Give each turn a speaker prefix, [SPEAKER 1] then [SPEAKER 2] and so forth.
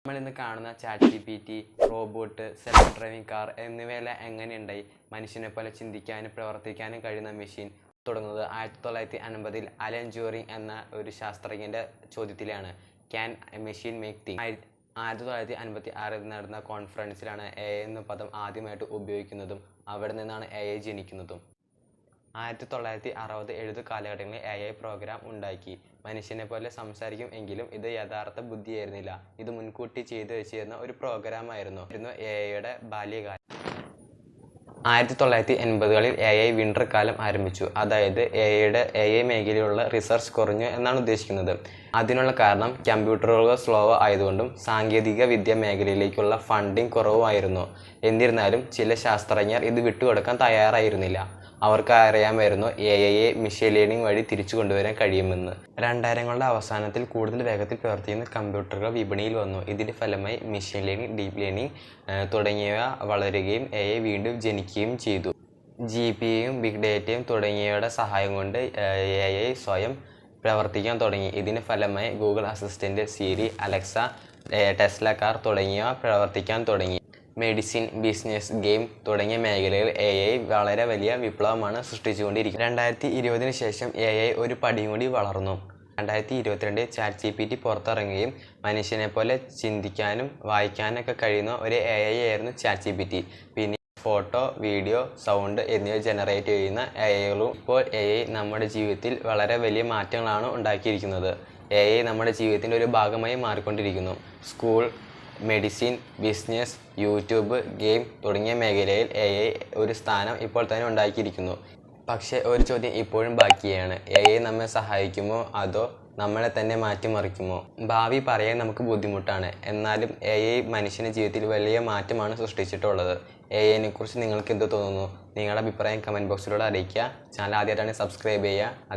[SPEAKER 1] നമ്മളിന്ന് കാണുന്ന ChatGPT, robot, self driving car എന്നിവയെല്ലാം എങ്ങനെയുണ്ടായി? മനുഷ്യനെ പോലെ ചിന്തിക്കാനും പ്രവർത്തിക്കാനും കഴിയുന്ന മെഷീൻ തുടങ്ങുന്നത് 1950-ൽ അലൻ ട്യൂറിംഗ് എന്ന ഒരു ശാസ്ത്രജ്ഞൻ്റെ ചോദ്യത്തിലാണ്. Can a machine make things? 1956-ൽ നടന്ന കോൺഫറൻസിലാണ് AI എന്ന പദം ആദ്യമായിട്ട് ഉപയോഗിക്കുന്നതും അവിടെ നിന്നാണ് AI ജനിക്കുന്നതും. 1960-70 കാലഘട്ടങ്ങളിൽ AI പ്രോഗ്രാം ഉണ്ടാക്കി. മനുഷ്യനെ പോലെ സംസാരിക്കും എങ്കിലും ഇത് യഥാർത്ഥ ബുദ്ധിയായിരുന്നില്ല. ഇത് മുൻകൂട്ടി ചെയ്തു വെച്ചിരുന്ന ഒരു പ്രോഗ്രാമായിരുന്നു AIയുടെ ബാല്യകാലം. 1980-കളിൽ AI വിൻ്റർ കാലം ആരംഭിച്ചു. അതായത് AI മേഖലയിലുള്ള റിസർച്ച് കുറഞ്ഞു എന്നാണ് ഉദ്ദേശിക്കുന്നത്. അതിനുള്ള കാരണം കമ്പ്യൂട്ടറുകൾ സ്ലോ ആയതുകൊണ്ടും സാങ്കേതിക വിദ്യ മേഖലയിലേക്കുള്ള ഫണ്ടിങ് കുറവായിരുന്നു. എന്നിരുന്നാലും ചില ശാസ്ത്രജ്ഞർ ഇത് വിട്ടുകൊടുക്കാൻ തയ്യാറായിരുന്നില്ല. അവർക്ക് അറിയാമായിരുന്നു AIയെ മെഷീൻ ലേണിംഗ് വഴി തിരിച്ചു കൊണ്ടുവരാൻ കഴിയുമെന്ന്. 2000കളുടെ അവസാനത്തിൽ കൂടുതൽ വേഗത്തിൽ പ്രവർത്തിക്കുന്ന കമ്പ്യൂട്ടറുകൾ വിപണിയിൽ വന്നു. ഇതിൻ്റെ ഫലമായി മെഷീൻ ലേണിംഗ്, ഡീപ്പ് ലേണിംഗ് തുടങ്ങിയവ വളരുകയും AI വീണ്ടും ജനിക്കുകയും ചെയ്തു. GPUയും ബിഗ് ഡേറ്റയും തുടങ്ങിയവയുടെ സഹായം കൊണ്ട് AI സ്വയം പ്രവർത്തിക്കാൻ തുടങ്ങി. ഇതിന് ഫലമായി Google assistant, Siri, Alexa, Tesla car തുടങ്ങിയവ പ്രവർത്തിക്കാൻ തുടങ്ങി. മെഡിസിൻ, ബിസിനസ്, ഗെയിം തുടങ്ങിയ മേഖലകളിൽ AI വളരെ വലിയ വിപ്ലവമാണ് സൃഷ്ടിച്ചുകൊണ്ടിരിക്കുന്നത്. 2020-ന് ശേഷം AI ഒരു പടിയും കൂടി വളർന്നു. 2022 ChatGPT പുറത്തിറങ്ങുകയും മനുഷ്യനെ പോലെ ചിന്തിക്കാനും വായിക്കാനൊക്കെ കഴിയുന്ന ഒരു AI ആയിരുന്നു ChatGPT. പിന്നെ ഫോട്ടോ, വീഡിയോ, സൗണ്ട് എന്നിവ ജനറേറ്റ് ചെയ്യുന്ന AIകളും ഇപ്പോൾ AI നമ്മുടെ ജീവിതത്തിൽ വളരെ വലിയ മാറ്റങ്ങളാണ് ഉണ്ടാക്കിയിരിക്കുന്നത്. AI നമ്മുടെ ജീവിതത്തിൻ്റെ ഒരു ഭാഗമായി മാറിക്കൊണ്ടിരിക്കുന്നു. School, medicine, business, YouTube, game തുടങ്ങിയ മേഖലയിൽ AI ഒരു സ്ഥാനം ഇപ്പോൾ തന്നെ ഉണ്ടാക്കിയിരിക്കുന്നു. പക്ഷേ ഒരു ചോദ്യം ഇപ്പോഴും ബാക്കിയാണ്. AI നമ്മെ സഹായിക്കുമോ അതോ നമ്മളെ തന്നെ മാറ്റിമറിക്കുമോ? ഭാവി പറയാൻ നമുക്ക് ബുദ്ധിമുട്ടാണ്. എന്നാലും AI മനുഷ്യൻ്റെ ജീവിതത്തിൽ വലിയ മാറ്റമാണ് സൃഷ്ടിച്ചിട്ടുള്ളത്. AIനെ കുറിച്ച് നിങ്ങൾക്ക് എന്ത് തോന്നുന്നു? നിങ്ങളുടെ അഭിപ്രായം കമൻറ്റ് ബോക്സിലൂടെ അറിയിക്കുക. ചാനൽ ആദ്യമായിട്ടാണ് സബ്സ്ക്രൈബ് ചെയ്യുക.